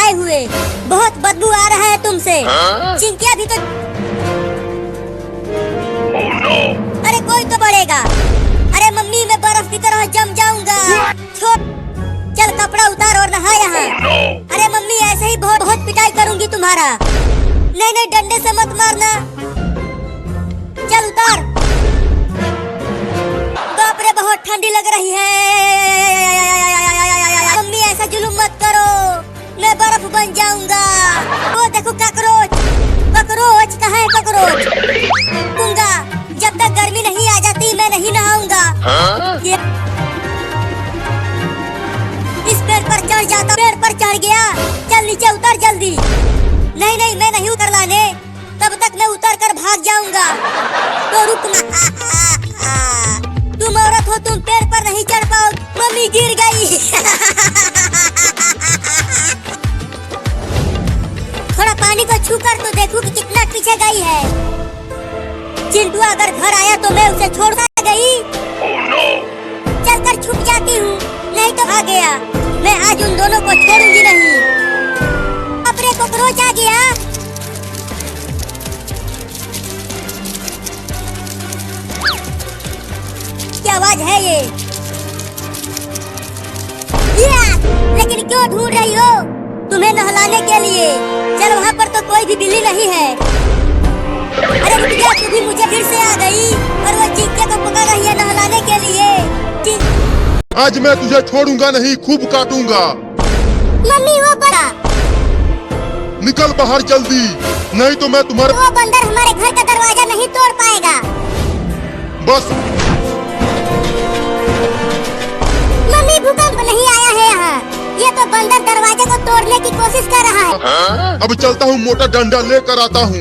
नहाए हुए। बहुत बदबू आ रहा है तुमसे। चिंकिया भी तो अरे कोई तो पड़ेगा। अरे मम्मी मैं बर्फ की तरह जम जाऊंगा। छोड़, चल कपड़ा उतार और नहा यहाँ। अरे मम्मी ऐसे ही बहुत बहुत पिटाई करूंगी तुम्हारा। नहीं नहीं डंडे से मत मारना। चल उतार। बाप रे बहुत ठंडी लग रही है। मम्मी ऐसा जुलूम मत करो, मैं बर्फ बन जाऊंगा। वो देखो कॉकरोच। कॉकरोच कहाँ है कॉकरोच? दूंगा जब तक गर्मी नहीं आ जाती मैं नहीं नहाऊंगा। इस पेड़ पर चढ़ जाता। पेड़ पर चढ़ गया। चल नीचे उतर जल्दी। नहीं नहीं मैं नहीं उतर लाने, तब तक मैं उतर कर भाग जाऊंगा। तो रुकना। तुम औरत हो, तुम पेड़ पर नहीं चढ़ पाओ। मम्मी गिर गई। थोड़ा पानी को छूकर तो देखूं कि कितना पीछे गई है। चिंटू अगर घर आया तो मैं उसे छोड़ गई। चलकर छुप जाती हूँ, नहीं तो भाग गया। मैं आज उन दोनों को छोड़ूंगी नहीं। अपने कॉकरोच आ गया। क्या आवाज है ये? लेकिन क्यों ढूंढ रही हो? तुम्हें नहलाने के लिए। चल वहाँ पर तो कोई भी बिल्ली नहीं है। अरे रुक जा, तू भी मुझे फिर से आ गई और वो चिंकिया को पकड़ रही है नहलाने के लिए। आज मैं तुझे छोड़ूंगा नहीं, खूब काटूंगा। मम्मी वो बड़ा। निकल बाहर जल्दी, नहीं तो मैं तुम्हारे। वो बंदर हमारे घर का दरवाजा नहीं तोड़ पाएगा। बस मम्मी भूकंप नहीं आया है यहाँ। ये तो बंदर दरवाजे को तोड़ने की कोशिश कर रहा है। अब चलता हूँ, मोटा डंडा लेकर आता हूँ,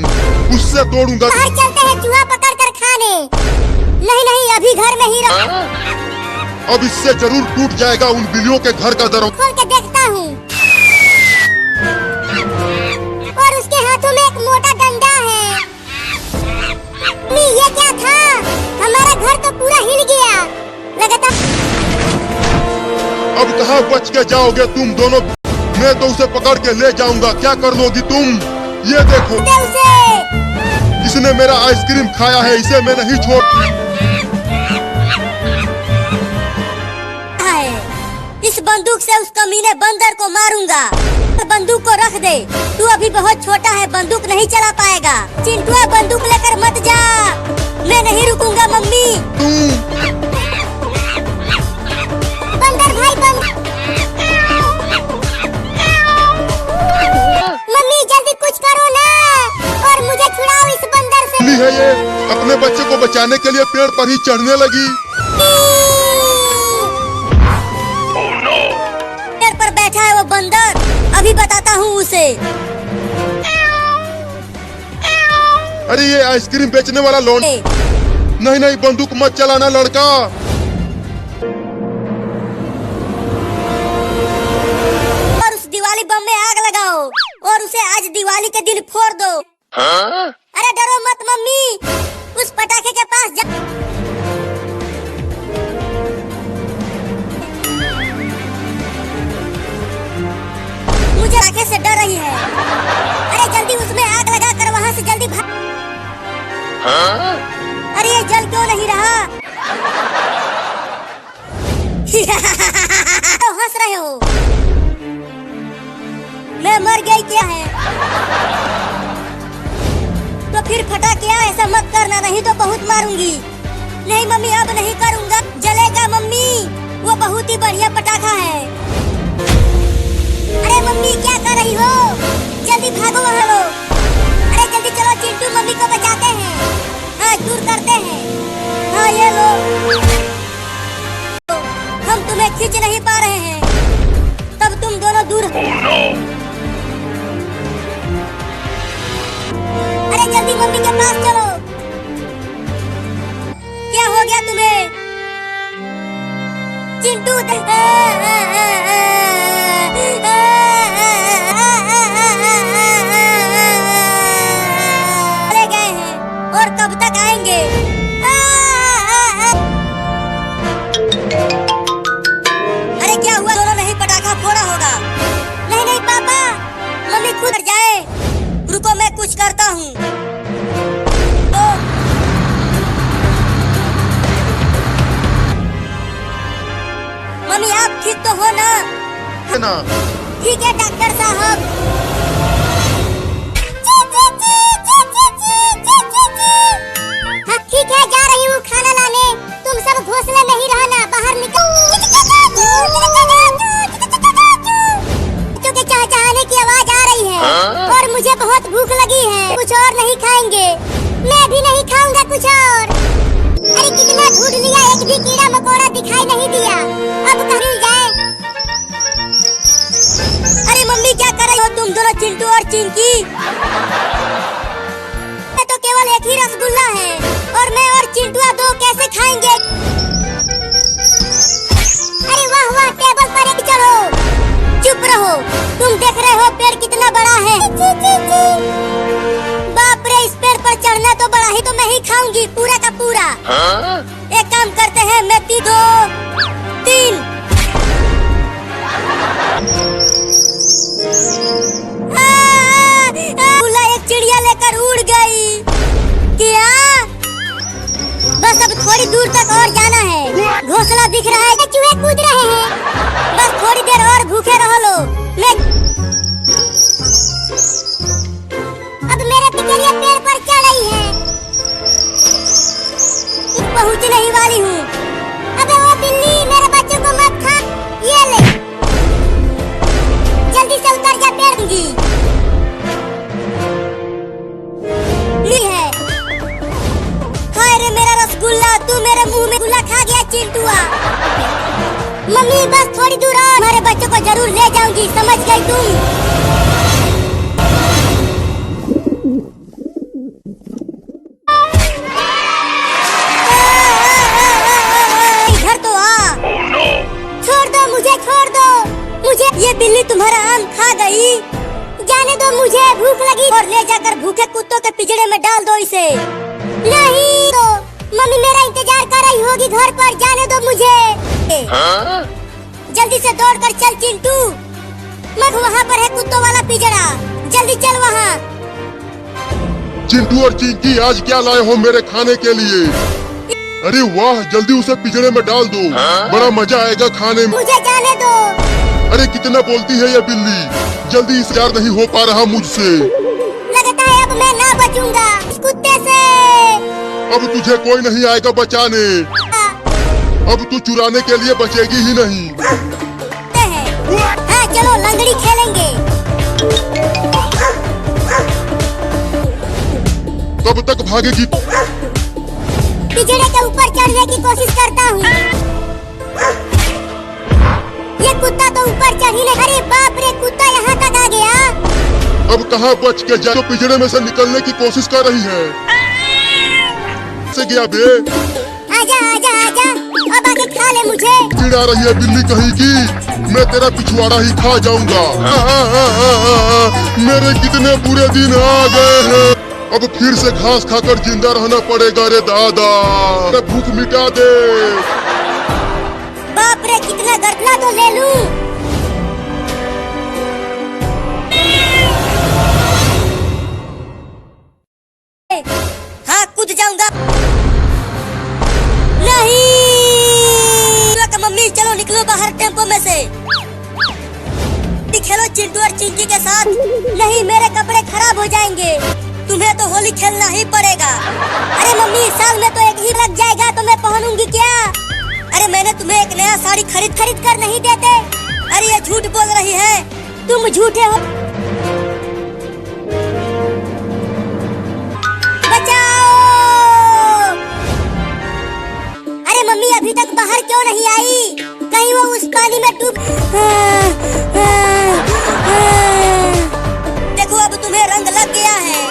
उससे तोड़ूंगा। बाहर चलते हैं चूहा पकड़ कर खाने। नहीं नहीं अभी घर में ही रहो। अब इससे जरूर टूट जाएगा उन बिल्लियों के घर का दरवाजा। खोल के देखता हूँ और उसके हाथों में एक मोटा डंडा है। ये क्या था? हमारा घर तो पूरा हिल गया। लगातार अब कहाँ बच के जाओगे तुम दोनों? मैं तो उसे पकड़ के ले जाऊंगा। क्या कर लोगी तुम? ये देखो, इसने मेरा आइसक्रीम खाया है, इसे मैं नहीं छोड़। इस बंदूक से उस कमीने बंदर को मारूंगा। बंदूक को रख दे, तू अभी बहुत छोटा है, बंदूक नहीं चला पाएगा। चिंटुआ बंदूक लेकर मत जा, मैं नहीं रुकूंगा। मम्मी बंदर भाई मम्मी जल्दी कुछ करो ना और मुझे छुड़ाओ इस बंदर से। है ये अपने बच्चे को बचाने के लिए पेड़ पर ही चढ़ने लगी। पेड़ पर बैठा है वो बंदर, अभी बताता हूँ उसे। अरे ये आइसक्रीम बेचने वाला लोन। नहीं नहीं बंदूक मत चलाना लड़का। और उस दिवाली बम में आग लगाओ और उसे आज दिवाली के दिन फोड़ दो। अरे डरो मत मम्मी, उस पटाखे के पास जा। मुझे पटाखे से डर रही है। अरे जल्दी उसमें आग लगा कर वहाँ से जल्दी भाग। अरे ये जल क्यों नहीं रहा? तो हंस रहे हो, मैं मर गई क्या है? तो फिर फटा क्या? ऐसा मत करना, नहीं तो बहुत मारूंगी। नहीं मम्मी अब नहीं करूंगा। जलेगा मम्मी, वो बहुत ही बढ़िया पटाखा है। अरे मम्मी क्या कर रही हो? जल्दी भागो वहाँ लो। अरे जल्दी चलो, चिंटू मम्मी को बचाते हैं। हाँ दूर करते हैं। हाँ ये लो, हम तुम्हें खींच नहीं पा रहे हैं, तब तुम दोनों दूर। अरे जल्दी मम्मी के पास चलो। क्या हो गया तुम्हें? चिंटू चले गए हैं और कब तक आएंगे? अरे क्या हुआ? दोनों नहीं पटाखा फोड़ा होगा। नहीं नहीं पापा, जाना। ठीक है डॉक्टर साहब। हाँ ठीक है, जा रही हूँ खाना लाने। तुम सब घोंसले में ही रहना, बाहर निकल। बच्चों के चहचहाने की आवाज आ रही है और मुझे बहुत भूख लगी है। कुछ और नहीं खाएंगे? मैं भी नहीं खाऊंगा कुछ और। अरे कितना ढूंढ लिया, एक भी कीड़ा मकोड़ा दिखाई नहीं दिया। अब कहीं जाए। अरे मम्मी क्या कर रही हो तुम दोनों, चिंटू और चिंकी? तो केवल एक ही रसगुल्ला है और मैं और चिंटुआ दो कैसे खाएंगे? अरे वाह वाह, टेबल पर एक चढ़ो। चुप रहो, तुम देख रहे हो पेड़ कितना बड़ा है। बाप रे, इस पेड़ पर चढ़ना तो बड़ा ही, तो मैं ही खाऊंगी पूरा का पूरा। एक काम करते हैं, मैं 2 3 एक चिड़िया लेकर उड़ गई। क्या? बस अब थोड़ी दूर तक और जाना है। घोंसला दिख रहा है, चूहे कूद रहे हैं। बस थोड़ी देर और भूखे रहो लो। मैं अब मेरे पिचरिया पेड़ पर चढ़ रही है। पहुंचने ही वाली हूँ। अबे वो बिल्ली, मेरे बच्चों को मत खा। ये ले, जल्दी से उतर जा, पेड़ की है। हाय रे मेरा रसगुल्ला, तू मेरे मुंह में गुल्ला खा गया चिंटुआ। मम्मी बस थोड़ी दूर और, हमारे बच्चों को जरूर ले जाऊंगी, समझ गई तुम? इधर तो आ। छोड़ दो मुझे, छोड़ दो मुझे। ये बिल्ली तुम्हारा आम खा गई। जाने दो, मुझे भूख लगी। और ले जाकर भूखे कुत्तों के पिंजरे में डाल दो इसे। नहीं तो मम्मी मेरा इंतजार कर रही होगी घर पर, जाने दो मुझे। जल्दी से दौड़ कर चल चिंटू। मत, वहाँ पर है कुत्तों वाला पिंजरा, जल्दी चल वहाँ। चिंटू और चिंकी, आज क्या लाए हो मेरे खाने के लिए? अरे वाह, जल्दी उसे पिंजरे में डाल दो। बड़ा मजा आएगा खाने में। मुझे जाने दो। अरे कितना बोलती है ये बिल्ली, जल्दी इंतजार नहीं हो पा रहा मुझसे। लगता है अब मैं ना बचूंगा इस कुत्ते से। अब तुझे कोई नहीं आएगा बचाने। अब तू चुराने के लिए बचेगी ही नहीं। हाँ चलो लंगड़ी खेलेंगे। कब तक भागेगी? पिंजरे के ऊपर चढ़ने की कोशिश करता हूँ। ये कुत्ता तो ऊपर चढ़ ही नहीं। अरे बाप रे, कुत्ता यहाँ तक आ गया। अब कहाँ बच के जा, तो पिंजरे में से निकलने की कोशिश कर रही है। से गया बे? आजा आजा आजा, अब आके खा ले मुझे। चिढ़ा रही है बिल्ली कहीं की, मैं तेरा पिछवाड़ा ही खा जाऊंगा। मेरे कितने बुरे दिन आ गए हैं। अब फिर से घास खाकर जिंदा रहना पड़ेगा रे दादा। भूख मिटा दे। बाप रे, कितना गठला तो ले लूं। हाँ कूद जाऊंगा। नहीं मम्मी, चलो निकलो बाहर टेम्पो में से। खेलो चिंटू और चिंकी के साथ। नहीं, मेरे कपड़े खराब हो जाएंगे। तुम्हें तो होली खेलना ही पड़ेगा। अरे मम्मी, साल में तो एक ही लग जाएगा, तो मैं पहनूंगी क्या? अरे मैंने तुम्हें एक नया साड़ी खरीद कर नहीं देते। अरे ये झूठ बोल रही है, तुम झूठे हो। बचाओ! अरे मम्मी अभी तक बाहर क्यों नहीं आई? कहीं वो उस पानी में डूब। देखो अब तुम्हें रंग लग गया है।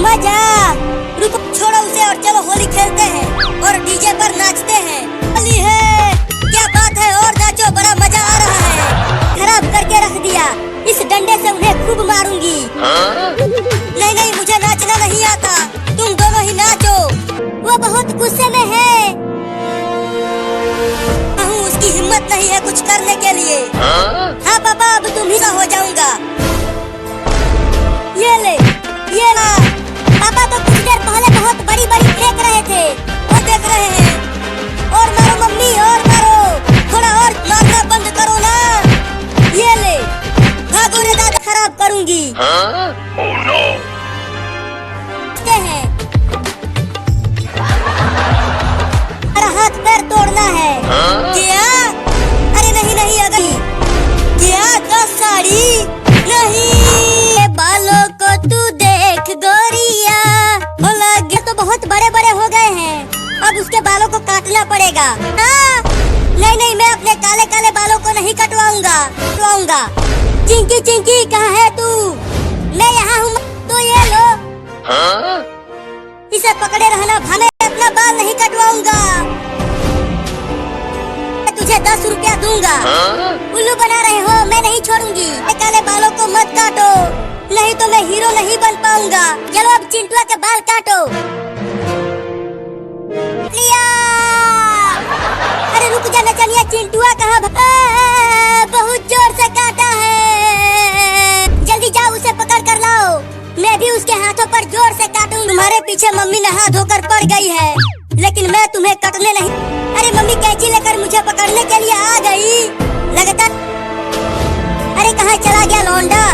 मजा, रुको, छोड़ो उसे और चलो होली खेलते हैं और डीजे पर नाचते हैं। होली है, क्या बात है, और नाचो, बड़ा मजा आ रहा है। खराब करके रख दिया, इस डंडे से उन्हें खूब मारूंगी। नहीं नहीं, मुझे नाचना नहीं आता, तुम दोनों ही नाचो। वो बहुत गुस्से में है। उसकी हिम्मत नहीं है कुछ करने के लिए। हाँ पापा, अब तुम ही का हो जाऊंगा। ये ले, ये ला। पापा तो कुछ देर पहले बहुत बड़ी बड़ी फेंक रहे थे, वो देख रहे हैं। और मारो मम्मी, और मारो, थोड़ा और मारना बंद करो ना। ये खराब करूंगी। हैं और हाथ पैर तोड़ना है क्या? अरे नहीं नहीं, अगर क्या 10 साड़ी नहीं। बालों को तू देख गोरिया, वो लगे तो बहुत बड़े बड़े हो गए हैं, अब उसके बालों को काटना पड़ेगा। नहीं नहीं, मैं अपने काले काले बालों को नहीं कटवाऊंगा। चिंकी चिंकी कहाँ है तू? मैं यहाँ हूँ, तो ये लो। इसे पकड़े रहना, हमें अपना बाल नहीं कटवाऊंगा। मैं तुझे 10 रुपया दूंगा। उल्लू बना रहे हो, मैं नहीं छोड़ूंगी। काले बालों को मत काटो, नहीं तो मैं हीरो नहीं बन पाऊंगा। चलो अब चिंटुआ के बाल काटो। लिया। अरे रुक जा नचनिया, चिंटुआ कहाँ? बहुत जोर से काटा है, जल्दी जाओ उसे पकड़ कर लाओ। मैं भी उसके हाथों पर जोर से काटूंगी। तुम्हारे पीछे मम्मी नहा धोकर पड़ गई है, लेकिन मैं तुम्हें कटने नहीं। अरे मम्मी कैंची लेकर मुझे पकड़ने के लिए आ गई लगता। अरे कहाँ चला गया लौंडा?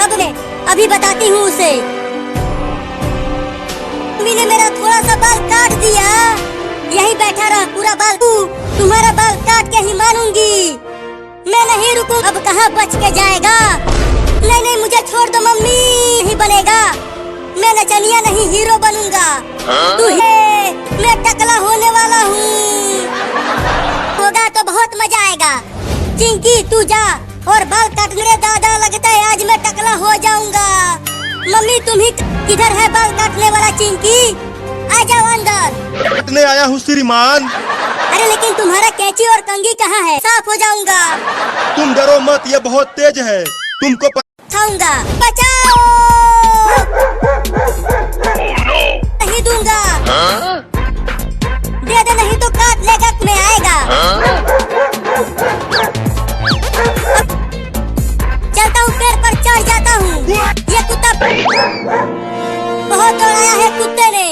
अब मैं अभी बताती हूँ उसे। मम्मी ने मेरा थोड़ा सा बाल काट दिया, यही बैठा रहा पूरा बाल। तुम्हारा बाल काट के ही मानूंगी, मैं नहीं रुकूं। अब कहाँ बच के जाएगा? नहीं नहीं, मुझे छोड़ दो मम्मी। नहीं बनेगा, मैं नचनिया नहीं हीरो बनूंगा। तू है, मैं टकला होने वाला हूँ। होगा तो बहुत मजा आएगा। चिंकी तू जा और बाल काट। मेरे दादा लगता है आज मैं टकला हो जाऊंगा। मम्मी तुम ही किधर है बाल काटने वाला? चिंकी आ जाओ अंदर। काटने आया हूँ श्रीमान। अरे लेकिन तुम्हारा कैंची और कंघी कहाँ है? साफ हो जाऊंगा। तुम डरो मत, ये बहुत तेज है, तुमको खाऊंगा। बचाओ। नहीं दूंगा। दे दे, नहीं तो काट लेगा, में आएगा। चलता हूँ, पेड़ पर चढ़ जाता हूँ। ये कुत्ता बहुत दौड़ाया है कुत्ते ने,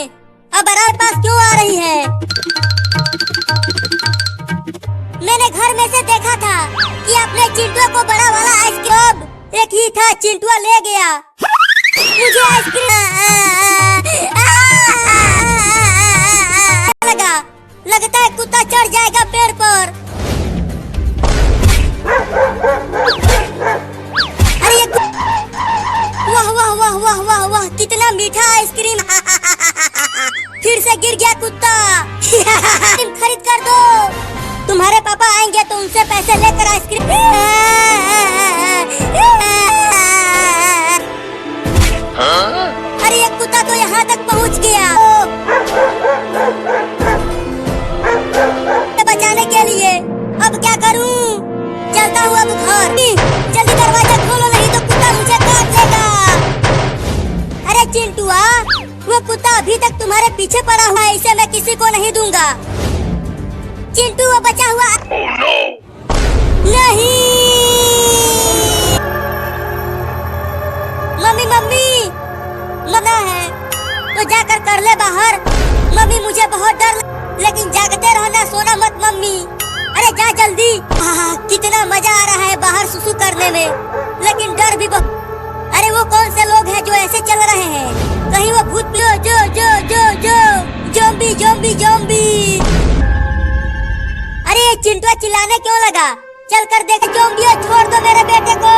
अब हमारे पास क्यों आ रही है? मैंने घर में से देखा था कि अपने चिंटुआ को बड़ा वाला आइसक्रीम एक ही था, चिंटुआ ले गया मुझे आइसक्रीम। लगता है कुत्ता चढ़ जाएगा पेड़ पर। अरे वाह वाह वाह वाह वाह वाह, कितना मीठा आइसक्रीम। फिर से गिर गया कुत्ता। खरीद कर दो, तुम्हारे पापा आएंगे तो उनसे पैसे लेकर आइसक्रीम। अरे ये कुत्ता तो यहाँ तक पहुँच गया। बचाने के लिए अब क्या करूँ? चलता हूँ अब घर। जल्दी दरवाजा खोलो, नहीं तो कुत्ता मुझे काट लेगा। अरे चिंटुआ, वो कुत्ता अभी तक तुम्हारे पीछे पड़ा हुआ है, इसे मैं किसी को नहीं दूंगा। चिंटू वो बचा हुआ। नहीं मम्मी, मम्मी मना है तो जाकर कर ले बाहर। मम्मी मुझे बहुत डर, लेकिन जागते रहना, सोना मत मम्मी। अरे जा जल्दी। कितना मजा आ रहा है बाहर सुसु करने में, लेकिन डर भी बहुत। अरे वो कौन से लोग हैं जो ऐसे चल रहे हैं? कहीं वो भूत? जो जो जो जो जो ज़ॉम्बी ज़ॉम्बी ज़ॉम्बी। अरे ये चिंटुआ चिल्लाने क्यों लगा? चल कर देख। ज़ॉम्बी छोड़ दो मेरे बेटे को,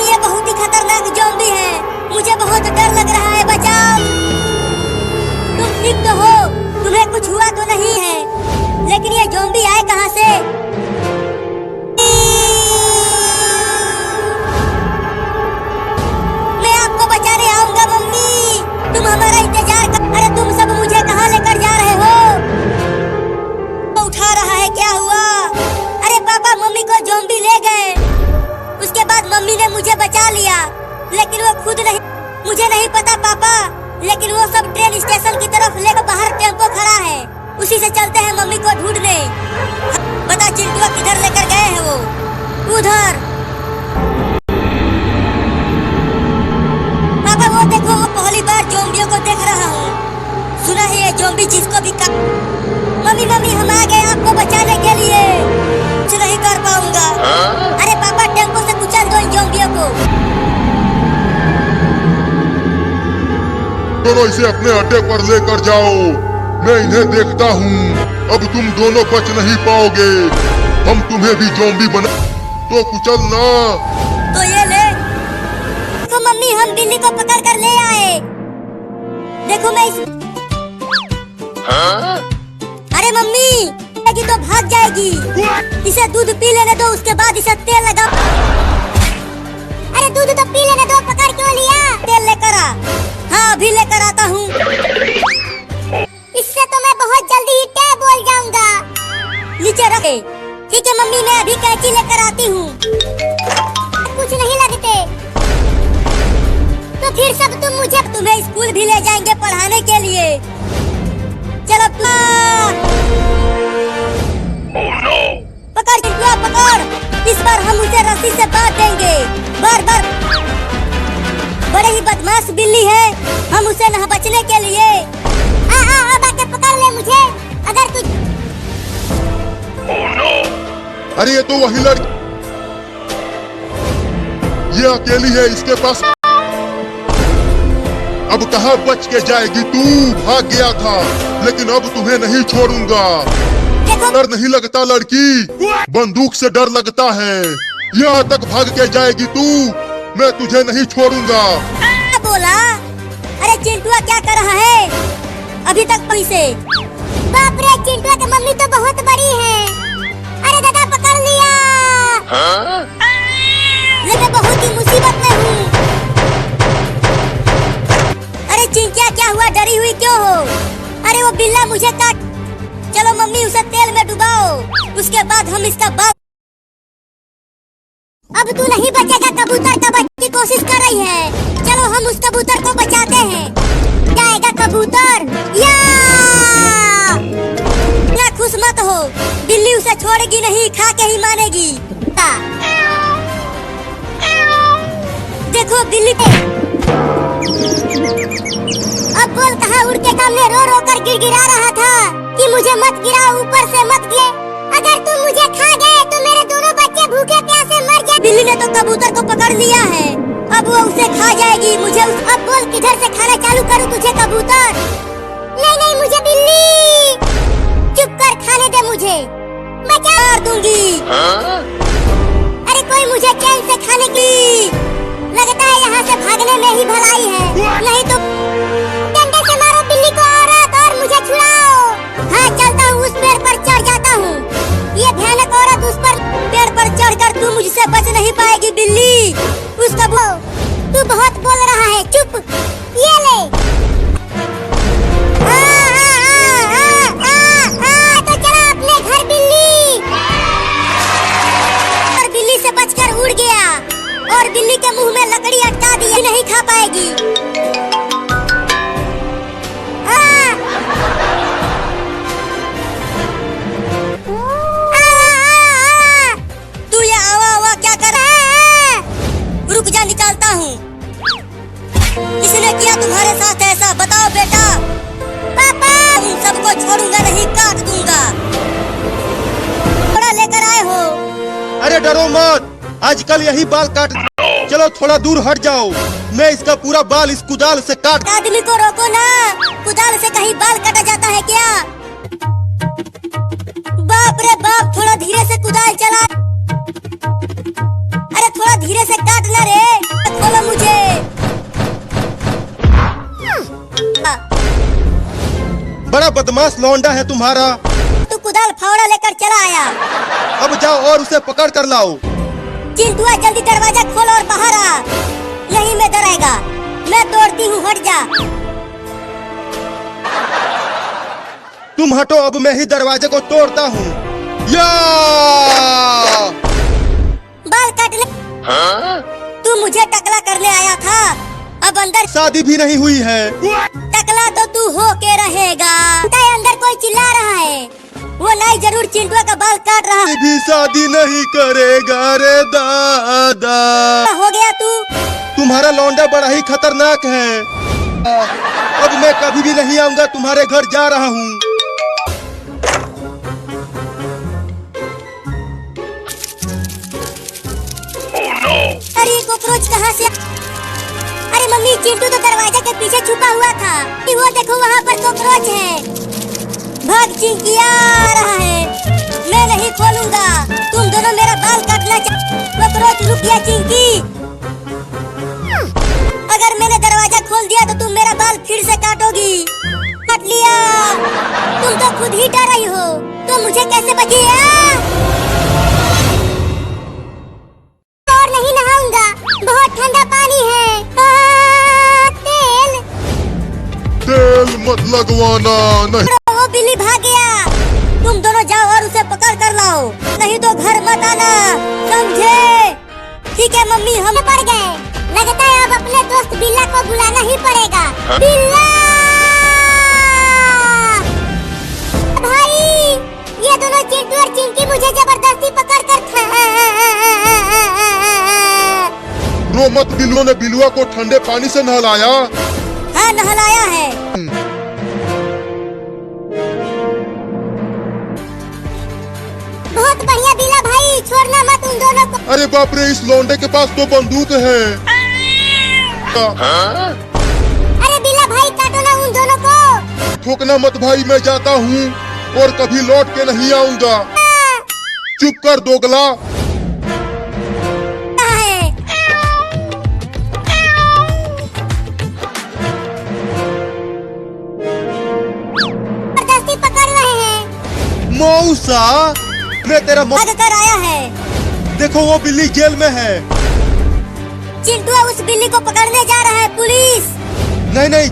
ये बहुत ही खतरनाक ज़ॉम्बी है, मुझे बहुत डर लग रहा है। बचाओ। तुम ठीक तो हो? तुम्हें कुछ हुआ तो नहीं है? लेकिन ये ज़ॉम्बी आए कहाँ से? मैं आपको बचाने आऊंगा मम्मी, तुम हमारा इंतजार कर। अरे तुम सब मुझे कहाँ लेकर जा रहे हो? उठा रहा है, क्या हुआ? अरे पापा मम्मी को ज़ॉम्बी ले गए, उसके बाद मम्मी ने मुझे बचा लिया, लेकिन वो खुद नहीं। मुझे नहीं पता पापा, लेकिन वो सब ट्रेन स्टेशन की तरफ लेकर बाहर टेम्पो खड़ा है, उसी से चलते हैं मम्मी को ढूंढने। बता चिंटुआ किधर लेकर गए हैं? वो उधर। पापा वो देखो, वो पहली बार ज़ॉम्बियों को देख रहा हूँ। सुना है ये ज़ॉम्बी जिसको भी मम्मी मम्मी हम आ गए आपको बचाने के लिए। कुछ नहीं कर पाऊंगा। अरे पापा टेम्पो से कुछ दोनों इसे अपने अड्डे पर लेकर जाओ। मैं इन्हें देखता हूँ। अब तुम दोनों बच नहीं पाओगे। हम तुम्हें भी ज़ॉम्बी बना तो कुचल ना। तो ये ले। तो मम्मी हम बिल्ली को पकड़ कर ले आए। देखो मैं इस अरे मम्मी जाएगी तो भाग जाएगी। इसे दूध पी लेने दो, उसके बाद इसे तेल लगा। अरे दूध तो पी लेने दो, पकड़ क्यों लिया? तेल लेकर आ। हाँ अभी लेकर आता हूँ। इससे तो मैं बहुत जल्दी ही टै बोल जाऊंगा। नीचे रखे। ठीक है मम्मी, मैं अभी कैंची लेकर आती हूँ। कुछ नहीं लगते तो फिर सब तुम्हें स्कूल भी ले जाएंगे पढ़ाने के लिए। चलो पकड़ चिंटुआ पकड़। इस बार हम उसे रस्सी से बांध देंगे। बार बड़े ही बदमाश बिल्ली है, हम उसे न बचने के लिए। अब आके पकड़ ले मुझे अगर तू। अरे ये तो वही लड़की, ये अकेली है, इसके पास अब कहाँ बच के जाएगी तू? भाग गया था, लेकिन अब तुम्हें नहीं छोड़ूंगा। डर नहीं लगता लड़की, बंदूक से डर लगता है। यहाँ तक भाग के जाएगी तू, मैं तुझे नहीं छोड़ूंगा। क्या बोला? अरे चिंटुआ क्या कर रहा है? अभी तक पैसे। बाप रे, चिंटुआ की मम्मी तो बहुत बड़ी है। अरे दादा पकड़ लिया। लेकिन बहुत ही मुसीबत में हूँ। अरे चिंकिया क्या हुआ, डरी हुई क्यों हो? अरे वो बिल्ला मुझे काट। चलो मम्मी उसे तेल में डुबाओ, उसके बाद हम इसका बाल। अब तू नहीं बचेगा, कबूतर का बचने की कोशिश कर रही है। चलो हम उस कबूतर को बचाते हैं। जाएगा कबूतर या ना। खुश मत हो, बिल्ली उसे छोड़ेगी नहीं, खा के ही मानेगी। देखो बिल्ली पे। अब बोल कहाँ उड़ के सामने रो रो कर गिड़गिड़ा रहा था कि मुझे मत गिराओ, ऊपर से मत गिरे। अगर तुम मुझे खा गए तो मेरे दोनों बच्चे भूखे प्यासे मर जाए। बिल्ली ने तो कबूतर को पकड़ लिया है, अब वो उसे खा जाएगी। अब बोल किधर से खाना चालू करूं तुझे कबूतर? नहीं मुझे बिल्ली। चुप कर, खाने दे मुझे, मैं क्या मार दूंगी। अरे कोई मुझे चैन से खाने की। लगता है यहाँ से भागने में ही भलाई है, नहीं तो डंडे से मारो बिल्ली को औरत और मुझे छुड़ाओ। हाँ चलता हूँ, उस पेड़ पर चढ़ जाता हूँ। ये भयानक औरत उस पर पेड़ पर चढ़कर तू मुझसे बच नहीं पाएगी बिल्ली। उसका तू बहुत बोल रहा है, चुप। ये ले। तो चला अपने घर बिल्ली। और बिल्ली से बचकर उड़ गया और बिल्ली के मुंह में लकड़ी अटका दी, नहीं खा पाएगी। तू ये आवा क्या कर रहा है? रुक जा, निकालता हूँ। किसने किया तुम्हारे साथ ऐसा, बताओ बेटा। पापा, तुम सबको छोड़ूंगा नहीं, काट दूंगा। थोड़ा लेकर आए हो। अरे डरो मत, आजकल यही बाल काट। चलो थोड़ा दूर हट जाओ, मैं इसका पूरा बाल इस कुदाल से काट। आदमी को रोको ना, कुदाल से कहीं बाल काटा जाता है क्या? बाप रे बाप, थोड़ा धीरे से कुदाल चला। अरे थोड़ा धीरे से काटना रे, खोलो मुझे। बड़ा बदमाश लौंडा है तुम्हारा। तू कुदाल फावड़ा लेकर चला आया। अब जाओ और उसे पकड़ कर लाओ। चिंटुआ जल्दी दरवाजा खोल और बाहर आ, यहीं में डरेगा। मैं तोड़ती हूँ, हट जा। तुम हटो, अब मैं ही दरवाजे को तोड़ता हूँ। या बाल काटने तू मुझे टकला करने आया था, अब अंदर शादी भी नहीं हुई है। टकला तो तू हो के रहेगा। अंदर कोई चिल्ला रहा है, वो नाई जरूर चिंटुआ का बाल काट रहा है। भी शादी नहीं करेगा रे दादा। हो गया तू। तुम्हारा लौंडा बड़ा ही खतरनाक है। अब मैं कभी भी नहीं आऊंगा तुम्हारे घर, जा रहा हूँ। अरे कॉकरोच कहाँ से? अरे मम्मी चिंटू तो दरवाजे के पीछे छुपा हुआ था। वो देखो वहाँ पर कॉकरोच है। भाग चिंकी आ रहा है। मैं नहीं खोलूंगा। तुम दोनों मेरा बाल काटना कॉकरोच रुक गया चिंकी। अगर मैंने दरवाजा खोल दिया तो तुम मेरा बाल फिर से काटोगी। काट लिया। तुम तो खुद ही डर रही हो तो मुझे कैसे बचिए? और नहीं नहाऊंगा, बहुत ठंडा पानी है। तेल तेल मत लगवाना। नहीं वो बिल्ली भाग गया। तुम दोनों जाओ और उसे पकड़ कर लाओ, नहीं तो घर मत आना, समझे? ठीक है मम्मी, हम पड़ गए। लगता है अब अपने दोस्त बिल्ला को बुलाना ही पड़ेगा। बिल्ला भाई, ये दोनों चिंटू और चिंकी मुझे जबरदस्ती पकड़ कर रो मत। बिल्लुओं ने बिलुआ को ठंडे पानी से नहलाया। हाँ नहलाया है। बहुत बढ़िया बिल्ला भाई, छोड़ना मत उन दोनों को। अरे बाप रे, इस लौंडे के पास तो बंदूक है। अरे बिल्ला भाई, काटो ना उन दोनों को। ठोकना मत भाई, मैं जाता हूँ और कभी लौट के नहीं आऊंगा। चुप कर दोगला। जबरदस्ती पकड़ रहे हैं। मौसा, मैं तेरा भाग कर आया है। देखो वो बिल्ली जेल में है। चिंटू उस बिल्ली को पकड़ने जा रहा है। पुलिस नहीं नहीं,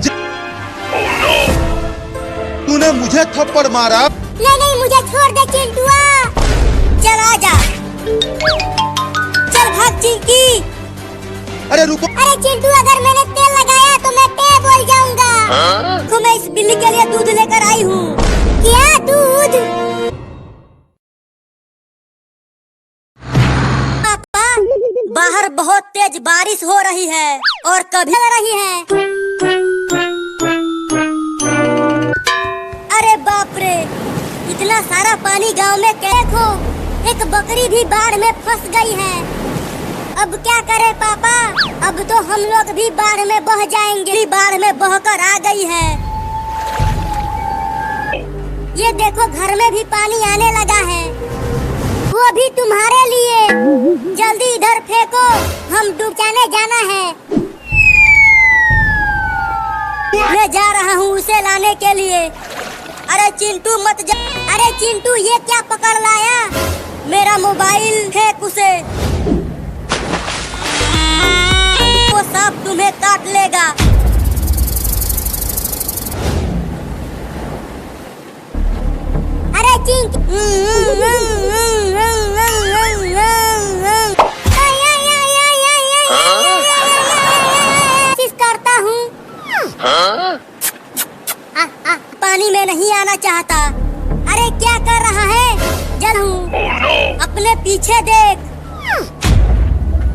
तूने मुझे थप्पड़ मारा। नहीं नहीं, मुझे छोड़ दे चिंटुआ। चल आजा, चल भाग चिंकी। अरे रुको। अरे चिंटू, अगर मैंने तेल लगाया तो मैं टे बोल जाऊंगा। तो मैं इस बिल्ली के लिए दूध लेकर आई हूँ। क्या दूध? पापा, बाहर बहुत तेज बारिश हो रही है और कभी आ रही है। अरे बाप रे, इतना सारा पानी गांव में। देखो, एक बकरी भी बाढ़ में फंस गई है। अब क्या करें पापा? अब तो हम लोग भी बाढ़ में बह जाएंगे। बाढ़ में बहकर आ गई है। ये देखो, घर में भी पानी आने लगा है। वो भी तुम्हारे लिए। जल्दी इधर फेंको, हम डुबकाने जाना है। मैं जा रहा हूँ उसे लाने के लिए। अरे चिंटू मत जा। अरे चिंटू, ये क्या पकड़ लाया? मेरा मोबाइल फेंक उसे। वो सांप तुम्हें काट लेगा। अरे चिंटू, कोशिश करता हूँ। पानी में नहीं आना चाहता। अरे क्या कर रहा है? जल हूँ। अपने पीछे देख।